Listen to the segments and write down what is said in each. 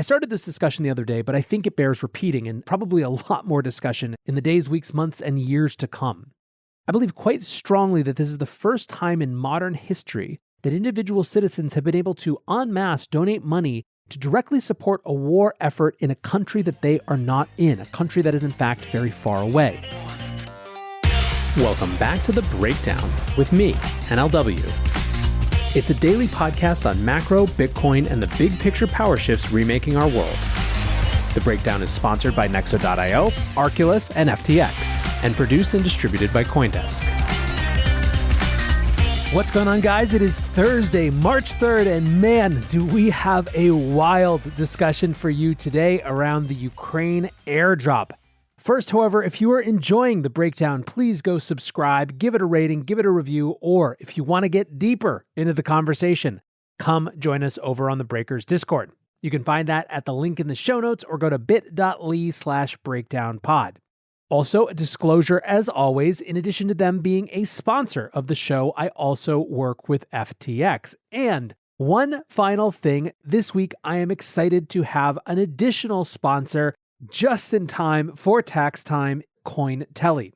I started this discussion the other day, but I think it bears repeating and probably a lot more discussion in the days, weeks, months, and years to come. I believe quite strongly that this is the first time in modern history that individual citizens have been able to en masse donate money to directly support a war effort in a country that they are not in, a country that is in fact very far away. Welcome back to The Breakdown with me, NLW. It's a daily podcast on macro, Bitcoin, and the big picture power shifts remaking our world. The Breakdown is sponsored by Nexo.io, Arculus, and FTX, and produced and distributed by CoinDesk. What's going on, guys? It is Thursday, March 3rd, and man, do we have a wild discussion for you today around the Ukraine airdrop. First, however, if you are enjoying The Breakdown, please go subscribe, give it a rating, give it a review, or if you want to get deeper into the conversation, come join us over on the Breakers Discord. You can find that at the link in the show notes or go to bit.ly/breakdownpod. Also, a disclosure as always, in addition to them being a sponsor of the show, I also work with FTX. And one final thing, this week I am excited to have an additional sponsor just in time for tax time, Cointelli.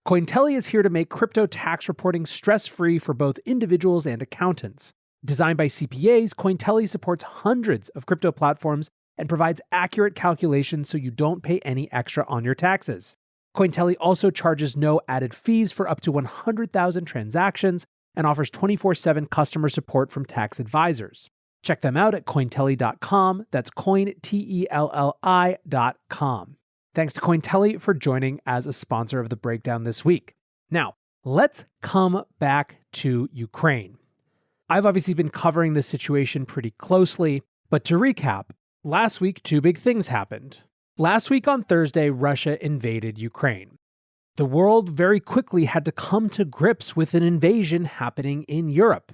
Cointelli is here to make crypto tax reporting stress-free for both individuals and accountants. Designed by CPAs, Cointelli supports hundreds of crypto platforms and provides accurate calculations so you don't pay any extra on your taxes. Cointelli also charges no added fees for up to 100,000 transactions and offers 24/7 customer support from tax advisors. Check them out at Cointelli.com. That's Cointelli.com. Thanks to Cointelli for joining as a sponsor of The Breakdown this week. Now, let's come back to Ukraine. I've obviously been covering this situation pretty closely, but to recap, last week, two big things happened. Last week on Thursday, Russia invaded Ukraine. The world very quickly had to come to grips with an invasion happening in Europe.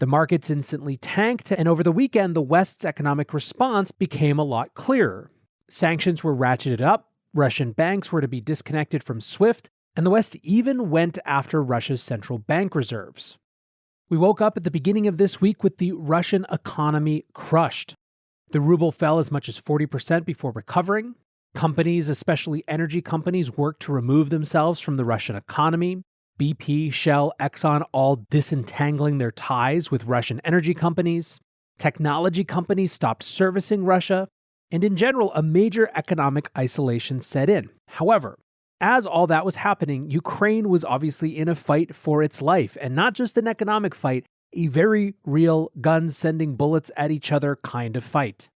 The markets instantly tanked, and over the weekend, the West's economic response became a lot clearer. Sanctions were ratcheted up, Russian banks were to be disconnected from SWIFT, and the West even went after Russia's central bank reserves. We woke up at the beginning of this week with the Russian economy crushed. The ruble fell as much as 40% before recovering. Companies, especially energy companies, worked to remove themselves from the Russian economy. BP, Shell, Exxon all disentangling their ties with Russian energy companies. Technology companies stopped servicing Russia. And in general, a major economic isolation set in. However, as all that was happening, Ukraine was obviously in a fight for its life, and not just an economic fight, a very real guns sending bullets at each other kind of fight.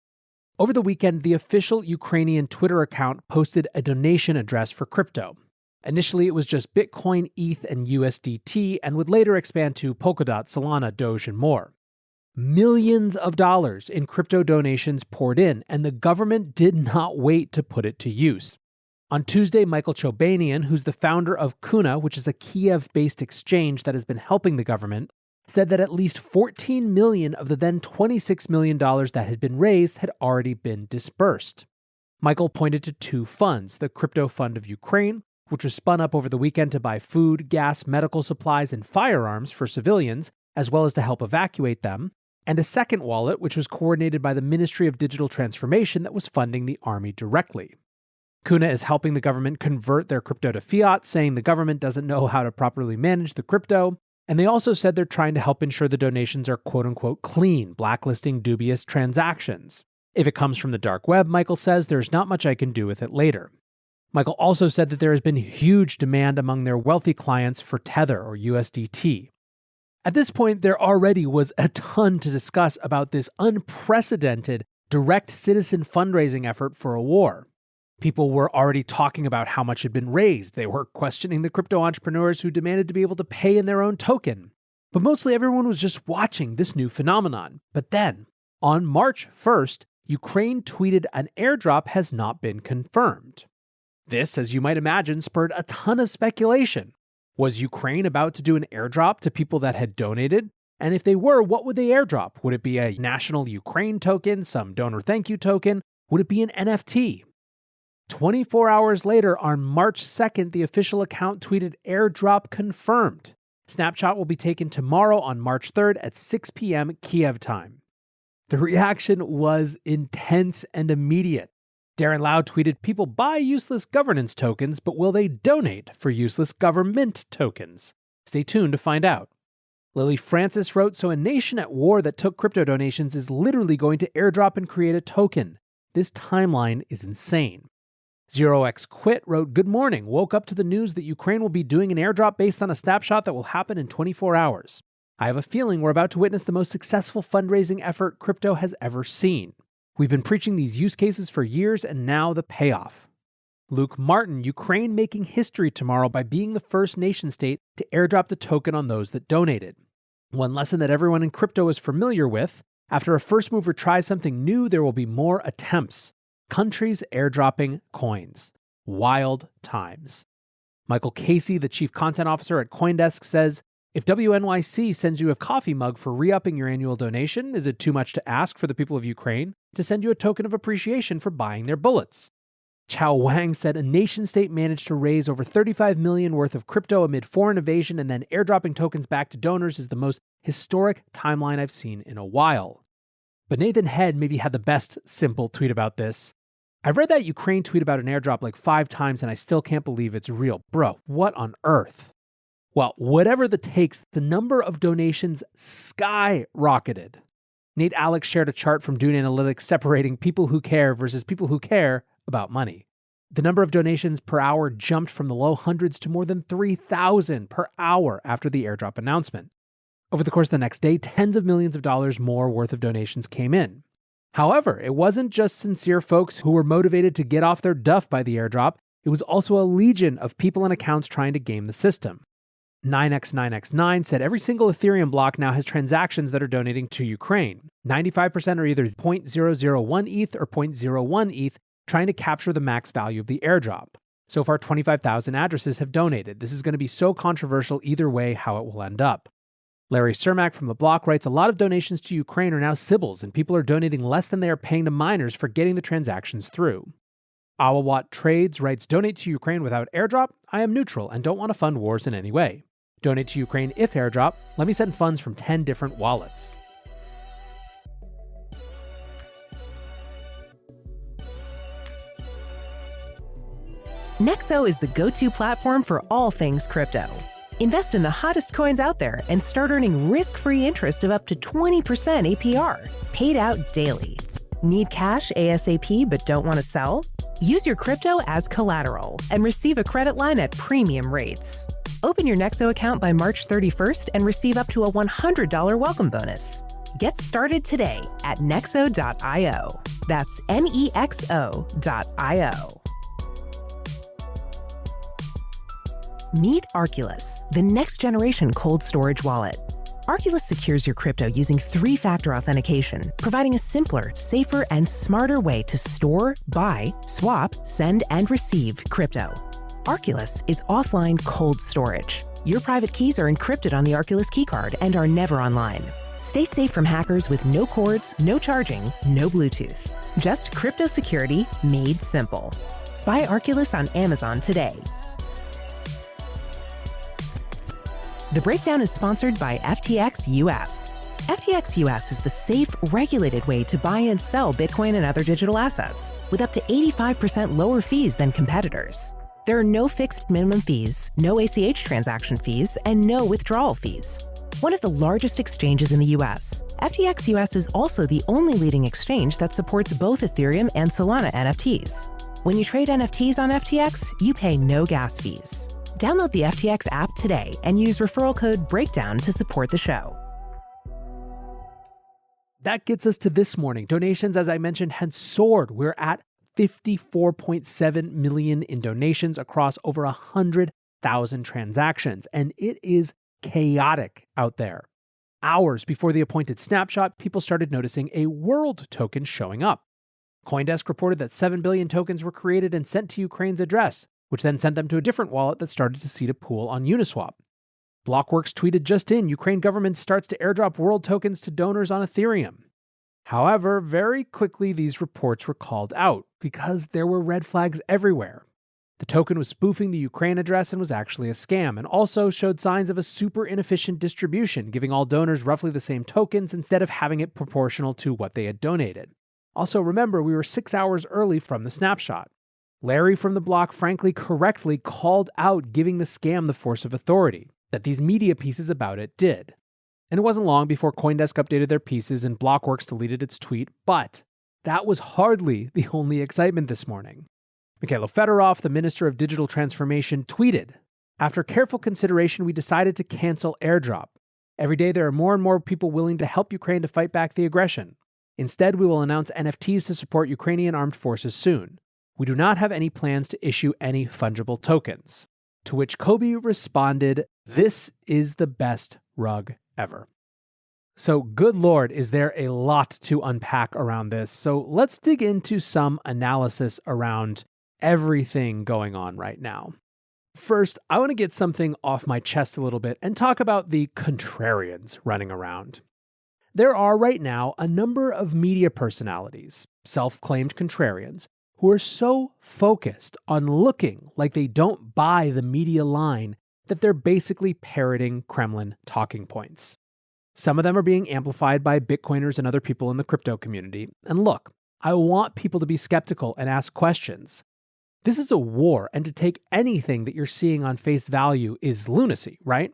Over the weekend, the official Ukrainian Twitter account posted a donation address for crypto. Initially, it was just Bitcoin, ETH, and USDT, and would later expand to Polkadot, Solana, Doge, and more. Millions of dollars in crypto donations poured in, and the government did not wait to put it to use. On Tuesday, Michael Chobanian, who's the founder of Kuna, which is a Kiev-based exchange that has been helping the government, said that at least $14 million of the then $26 million that had been raised had already been dispersed. Michael pointed to two funds, the Crypto Fund of Ukraine, which was spun up over the weekend to buy food, gas, medical supplies, and firearms for civilians, as well as to help evacuate them, and a second wallet, which was coordinated by the Ministry of Digital Transformation that was funding the army directly. Kuna is helping the government convert their crypto to fiat, saying the government doesn't know how to properly manage the crypto, and they also said they're trying to help ensure the donations are quote-unquote clean, blacklisting dubious transactions. If it comes from the dark web, Michael says, there's not much I can do with it later. Michael also said that there has been huge demand among their wealthy clients for Tether or USDT. At this point, there already was a ton to discuss about this unprecedented direct citizen fundraising effort for a war. People were already talking about how much had been raised. They were questioning the crypto entrepreneurs who demanded to be able to pay in their own token. But mostly everyone was just watching this new phenomenon. But then, on March 1st, Ukraine tweeted an airdrop has not been confirmed. This, as you might imagine, spurred a ton of speculation. Was Ukraine about to do an airdrop to people that had donated? And if they were, what would they airdrop? Would it be a national Ukraine token, some donor thank you token? Would it be an NFT? 24 hours later, on March 2nd, the official account tweeted airdrop confirmed. Snapshot will be taken tomorrow on March 3rd at 6 p.m. Kiev time. The reaction was intense and immediate. Darren Lau tweeted, "People buy useless governance tokens, but will they donate for useless government tokens? Stay tuned to find out." Lily Francis wrote, "So a nation at war that took crypto donations is literally going to airdrop and create a token. This timeline is insane." ZeroXQuit wrote, "Good morning. Woke up to the news that Ukraine will be doing an airdrop based on a snapshot that will happen in 24 hours. I have a feeling we're about to witness the most successful fundraising effort crypto has ever seen. We've been preaching these use cases for years and now the payoff." Luke Martin, "Ukraine making history tomorrow by being the first nation state to airdrop the token on those that donated. One lesson that everyone in crypto is familiar with, after a first mover tries something new, there will be more attempts. Countries airdropping coins. Wild times." Michael Casey, the chief content officer at CoinDesk, says, "If WNYC sends you a coffee mug for re-upping your annual donation, is it too much to ask for the people of Ukraine to send you a token of appreciation for buying their bullets?" Chao Wang said, "A nation state managed to raise over 35 million worth of crypto amid foreign invasion and then airdropping tokens back to donors is the most historic timeline I've seen in a while." But Nathan Head maybe had the best simple tweet about this. "I've read that Ukraine tweet about an airdrop like 5 times and I still can't believe it's real. Bro, what on earth?" Well, whatever the takes, the number of donations skyrocketed. Nate Alex shared a chart from Dune Analytics separating people who care versus people who care about money. The number of donations per hour jumped from the low hundreds to more than 3,000 per hour after the airdrop announcement. Over the course of the next day, tens of millions of dollars more worth of donations came in. However, it wasn't just sincere folks who were motivated to get off their duff by the airdrop, it was also a legion of people and accounts trying to game the system. 9x9x9 said every single Ethereum block now has transactions that are donating to Ukraine. 95% are either 0.001 ETH or 0.01 ETH, trying to capture the max value of the airdrop. So far, 25,000 addresses have donated. This is going to be so controversial either way how it will end up. Larry Cermak from The Block writes, "A lot of donations to Ukraine are now Sybils, and people are donating less than they are paying to miners for getting the transactions through." Awawat Trades writes, "Donate to Ukraine without airdrop? I am neutral and don't want to fund wars in any way. Donate to Ukraine if airdrop. Let me send funds from 10 different wallets." Nexo is the go-to platform for all things crypto. Invest in the hottest coins out there and start earning risk-free interest of up to 20% APR, paid out daily. Need cash ASAP but don't want to sell? Use your crypto as collateral and receive a credit line at premium rates. Open your Nexo account by March 31st and receive up to a $100 welcome bonus. Get started today at nexo.io. That's nexo.io. Meet Arculus, the next generation cold storage wallet. Arculus secures your crypto using 3-factor authentication, providing a simpler, safer, and smarter way to store, buy, swap, send, and receive crypto. Arculus is offline cold storage. Your private keys are encrypted on the Arculus keycard and are never online. Stay safe from hackers with no cords, no charging, no Bluetooth. Just crypto security made simple. Buy Arculus on Amazon today. The Breakdown is sponsored by FTX US. FTX US is the safe, regulated way to buy and sell Bitcoin and other digital assets, with up to 85% lower fees than competitors. There are no fixed minimum fees, no ACH transaction fees, and no withdrawal fees. One of the largest exchanges in the US, FTX US is also the only leading exchange that supports both Ethereum and Solana NFTs. When you trade NFTs on FTX, you pay no gas fees. Download the FTX app today and use referral code BREAKDOWN to support the show. That gets us to this morning. Donations, as I mentioned, had soared. We're at 54.7 million in donations across over 100,000 transactions, and it is chaotic out there. Hours before the appointed snapshot, people started noticing a world token showing up. CoinDesk reported that 7 billion tokens were created and sent to Ukraine's address, which then sent them to a different wallet that started to seed a pool on Uniswap. Blockworks tweeted just in, Ukraine government starts to airdrop world tokens to donors on Ethereum. However, very quickly these reports were called out because there were red flags everywhere. The token was spoofing the Ukraine address and was actually a scam, and also showed signs of a super inefficient distribution, giving all donors roughly the same tokens instead of having it proportional to what they had donated. Also, remember, we were 6 hours early from the snapshot. Larry from the block frankly correctly called out giving the scam the force of authority that these media pieces about it did. And it wasn't long before CoinDesk updated their pieces and Blockworks deleted its tweet, but that was hardly the only excitement this morning. Mikhailo Fedorov, the Minister of Digital Transformation, tweeted, "After careful consideration, we decided to cancel Airdrop. Every day there are more and more people willing to help Ukraine to fight back the aggression. Instead, we will announce NFTs to support Ukrainian armed forces soon. We do not have any plans to issue any fungible tokens." To which Kobe responded, "This is the best rug ever." So good Lord, is there a lot to unpack around this. So let's dig into some analysis around everything going on right now. First, I want to get something off my chest a little bit and talk about the contrarians running around. There are right now a number of media personalities, self-claimed contrarians, who are so focused on looking like they don't buy the media line that they're basically parroting Kremlin talking points. Some of them are being amplified by Bitcoiners and other people in the crypto community. And look, I want people to be skeptical and ask questions. This is a war, and to take anything that you're seeing on face value is lunacy, right?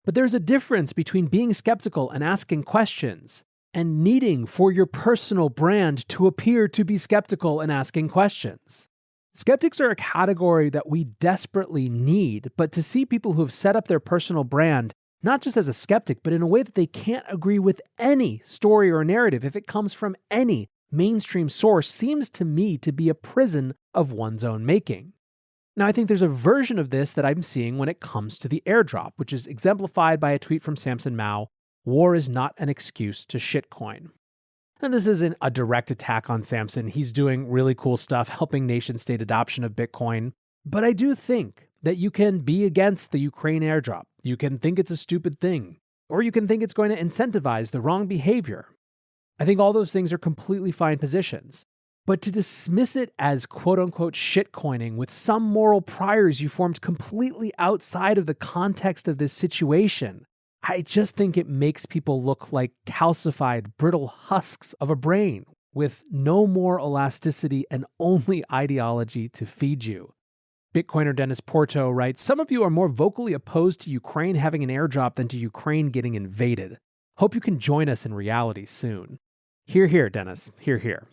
But there's a difference between being skeptical and asking questions and needing for your personal brand to appear to be skeptical and asking questions. Skeptics are a category that we desperately need, but to see people who have set up their personal brand not just as a skeptic, but in a way that they can't agree with any story or narrative if it comes from any mainstream source seems to me to be a prison of one's own making. Now, I think there's a version of this that I'm seeing when it comes to the airdrop, which is exemplified by a tweet from Samson Mao: "War is not an excuse to shitcoin." And this isn't a direct attack on Samson. He's doing really cool stuff helping nation-state adoption of Bitcoin. But I do think that you can be against the Ukraine airdrop. You can think it's a stupid thing, or you can think it's going to incentivize the wrong behavior. I think all those things are completely fine positions. But to dismiss it as quote-unquote shitcoining with some moral priors you formed completely outside of the context of this situation, I just think it makes people look like calcified, brittle husks of a brain with no more elasticity and only ideology to feed you. Bitcoiner Dennis Porto writes, "Some of you are more vocally opposed to Ukraine having an airdrop than to Ukraine getting invaded. Hope you can join us in reality soon." Hear, hear, Dennis. Hear, hear.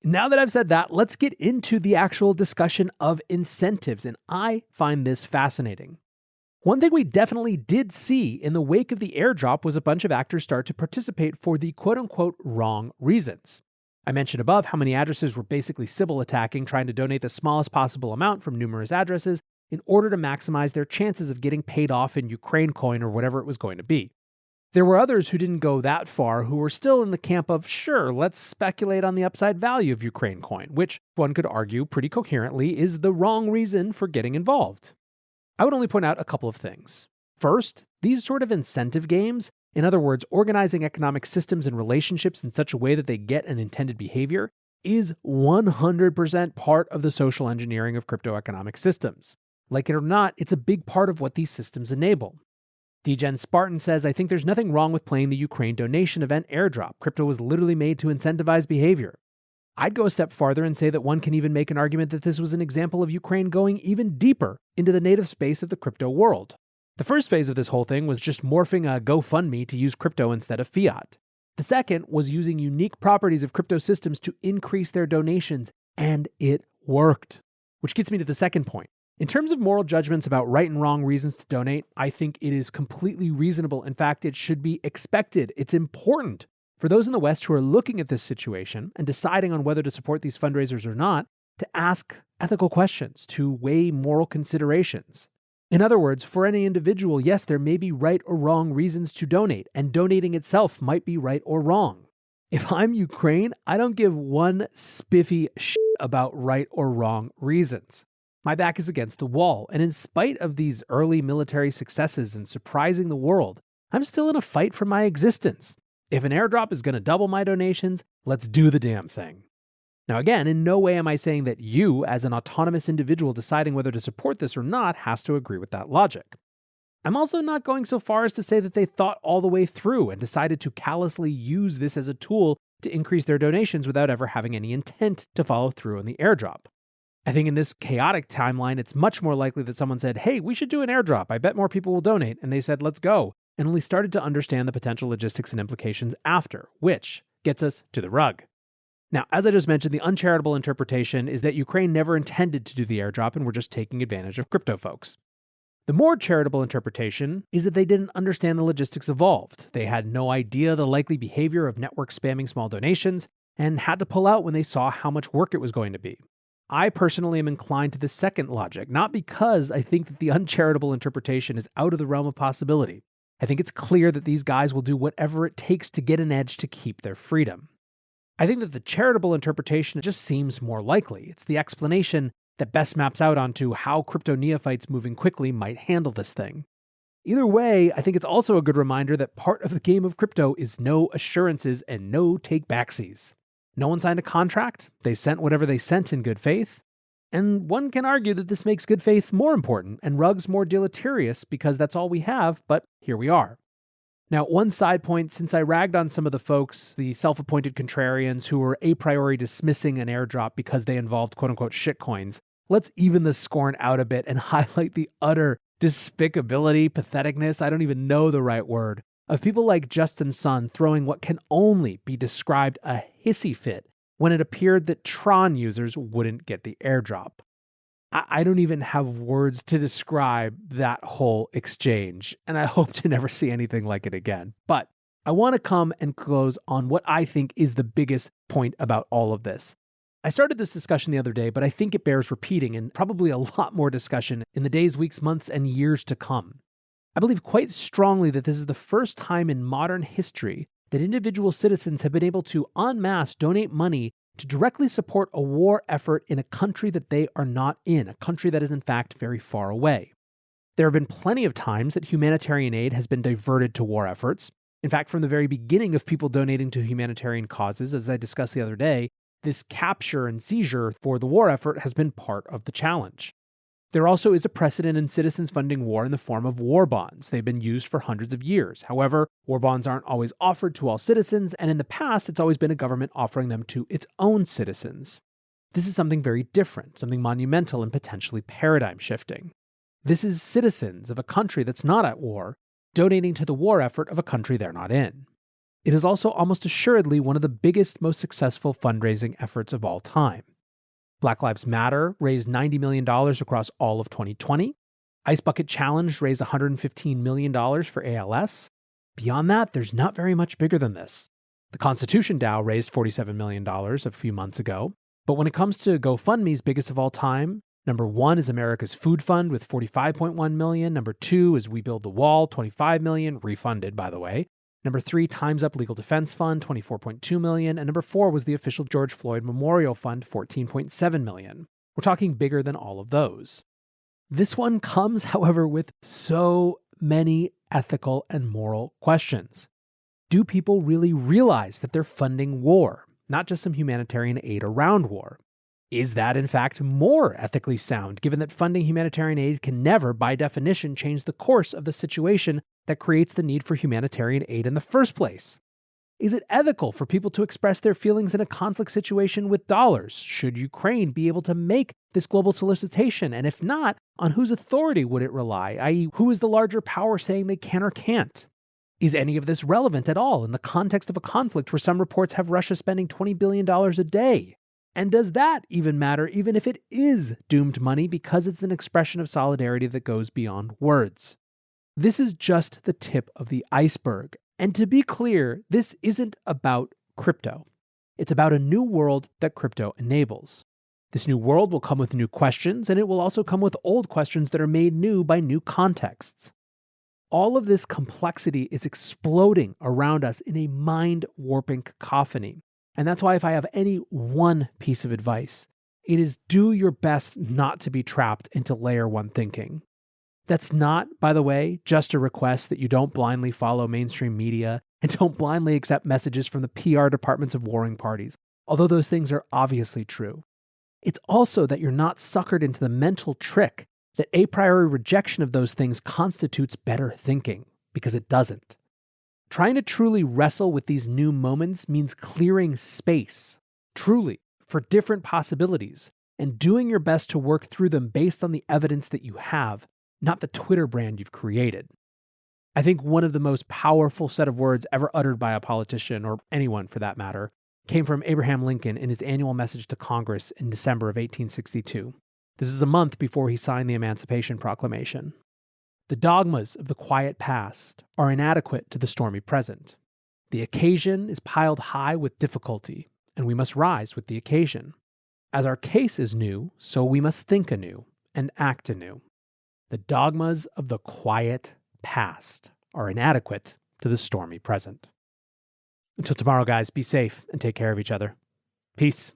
Now that I've said that, let's get into the actual discussion of incentives, and I find this fascinating. One thing we definitely did see in the wake of the airdrop was a bunch of actors start to participate for the quote-unquote wrong reasons. I mentioned above how many addresses were basically Sybil attacking, trying to donate the smallest possible amount from numerous addresses in order to maximize their chances of getting paid off in Ukraine coin or whatever it was going to be. There were others who didn't go that far, who were still in the camp of, sure, let's speculate on the upside value of Ukraine coin, which one could argue pretty coherently is the wrong reason for getting involved. I would only point out a couple of things. First, these sort of incentive games, in other words, organizing economic systems and relationships in such a way that they get an intended behavior, is 100% part of the social engineering of crypto economic systems. Like it or not, it's a big part of what these systems enable. DGen Spartan says, "I think there's nothing wrong with playing the Ukraine donation event airdrop. Crypto was literally made to incentivize behavior." I'd go a step farther and say that one can even make an argument that this was an example of Ukraine going even deeper into the native space of the crypto world. The first phase of this whole thing was just morphing a GoFundMe to use crypto instead of fiat. The second was using unique properties of crypto systems to increase their donations, and it worked. Which gets me to the second point. In terms of moral judgments about right and wrong reasons to donate, I think it is completely reasonable. In fact, it should be expected. It's important for those in the West who are looking at this situation and deciding on whether to support these fundraisers or not, to ask ethical questions, to weigh moral considerations. In other words, for any individual, yes, there may be right or wrong reasons to donate, and donating itself might be right or wrong. If I'm Ukraine, I don't give one spiffy shit about right or wrong reasons. My back is against the wall, and in spite of these early military successes and surprising the world, I'm still in a fight for my existence. If an airdrop is going to double my donations, let's do the damn thing. Now again, in no way am I saying that you, as an autonomous individual deciding whether to support this or not, has to agree with that logic. I'm also not going so far as to say that they thought all the way through and decided to callously use this as a tool to increase their donations without ever having any intent to follow through on the airdrop. I think in this chaotic timeline, it's much more likely that someone said, hey, we should do an airdrop. I bet more people will donate. And they said, let's go. And only started to understand the potential logistics and implications after, which gets us to the rug. Now, as I just mentioned, the uncharitable interpretation is that Ukraine never intended to do the airdrop and were just taking advantage of crypto folks. The more charitable interpretation is that they didn't understand the logistics involved. They had no idea the likely behavior of network spamming small donations and had to pull out when they saw how much work it was going to be. I personally am inclined to the second logic, not because I think that the uncharitable interpretation is out of the realm of possibility. I think it's clear that these guys will do whatever it takes to get an edge to keep their freedom. I think that the charitable interpretation just seems more likely. It's the explanation that best maps out onto how crypto neophytes moving quickly might handle this thing. Either way, I think it's also a good reminder that part of the game of crypto is no assurances and no take-backsies. No one signed a contract, they sent whatever they sent in good faith, and one can argue that this makes good faith more important and rugs more deleterious because that's all we have, but here we are. Now, one side point, since I ragged on some of the folks, the self-appointed contrarians who were a priori dismissing an airdrop because they involved quote-unquote shitcoins, let's even the scorn out a bit and highlight the utter despicability, patheticness, I don't even know the right word, of people like Justin Sun throwing what can only be described a hissy fit when it appeared that Tron users wouldn't get the airdrop. I don't even have words to describe that whole exchange, and I hope to never see anything like it again. But I want to come and close on what I think is the biggest point about all of this. I started this discussion the other day, but I think it bears repeating and probably a lot more discussion in the days, weeks, months, and years to come. I believe quite strongly that this is the first time in modern history that individual citizens have been able to en masse donate money to directly support a war effort in a country that they are not in, a country that is in fact very far away. There have been plenty of times that humanitarian aid has been diverted to war efforts. In fact, from the very beginning of people donating to humanitarian causes, as I discussed the other day, this capture and seizure for the war effort has been part of the challenge. There also is a precedent in citizens funding war in the form of war bonds. They've been used for hundreds of years. However, war bonds aren't always offered to all citizens, and in the past, it's always been a government offering them to its own citizens. This is something very different, something monumental and potentially paradigm shifting. This is citizens of a country that's not at war donating to the war effort of a country they're not in. It is also almost assuredly one of the biggest, most successful fundraising efforts of all time. Black Lives Matter raised $90 million across all of 2020. Ice Bucket Challenge raised $115 million for ALS. Beyond that, there's not very much bigger than this. The Constitution DAO raised $47 million a few months ago. But when it comes to GoFundMe's biggest of all time, number 1 is America's Food Fund with $45.1 million. Number 2 is We Build the Wall, $25 million, refunded, by the way. Number 3, Time's Up Legal Defense Fund, $24.2 million. And number 4 was the official George Floyd Memorial Fund, $14.7 million. We're talking bigger than all of those. This one comes, however, with so many ethical and moral questions. Do people really realize that they're funding war, not just some humanitarian aid around war? Is that, in fact, more ethically sound, given that funding humanitarian aid can never, by definition, change the course of the situation that creates the need for humanitarian aid in the first place? Is it ethical for people to express their feelings in a conflict situation with dollars? Should Ukraine be able to make this global solicitation? And if not, on whose authority would it rely, i.e., who is the larger power saying they can or can't? Is any of this relevant at all in the context of a conflict where some reports have Russia spending $20 billion a day? And does that even matter, even if it is doomed money, because it's an expression of solidarity that goes beyond words? This is just the tip of the iceberg. And to be clear, this isn't about crypto. It's about a new world that crypto enables. This new world will come with new questions, and it will also come with old questions that are made new by new contexts. All of this complexity is exploding around us in a mind-warping cacophony. And that's why if I have any one piece of advice, it is do your best not to be trapped into layer one thinking. That's not, by the way, just a request that you don't blindly follow mainstream media and don't blindly accept messages from the PR departments of warring parties. although those things are obviously true. It's also that you're not suckered into the mental trick that a priori rejection of those things constitutes better thinking, because it doesn't. Trying to truly wrestle with these new moments means clearing space, truly, for different possibilities, and doing your best to work through them based on the evidence that you have, not the Twitter brand you've created. I think one of the most powerful set of words ever uttered by a politician, or anyone for that matter, came from Abraham Lincoln in his annual message to Congress in December of 1862. This is a month before he signed the Emancipation Proclamation. The dogmas of the quiet past are inadequate to the stormy present. The occasion is piled high with difficulty, and we must rise with the occasion. As our case is new, so we must think anew and act anew. The dogmas of the quiet past are inadequate to the stormy present. Until tomorrow, guys, be safe and take care of each other. Peace.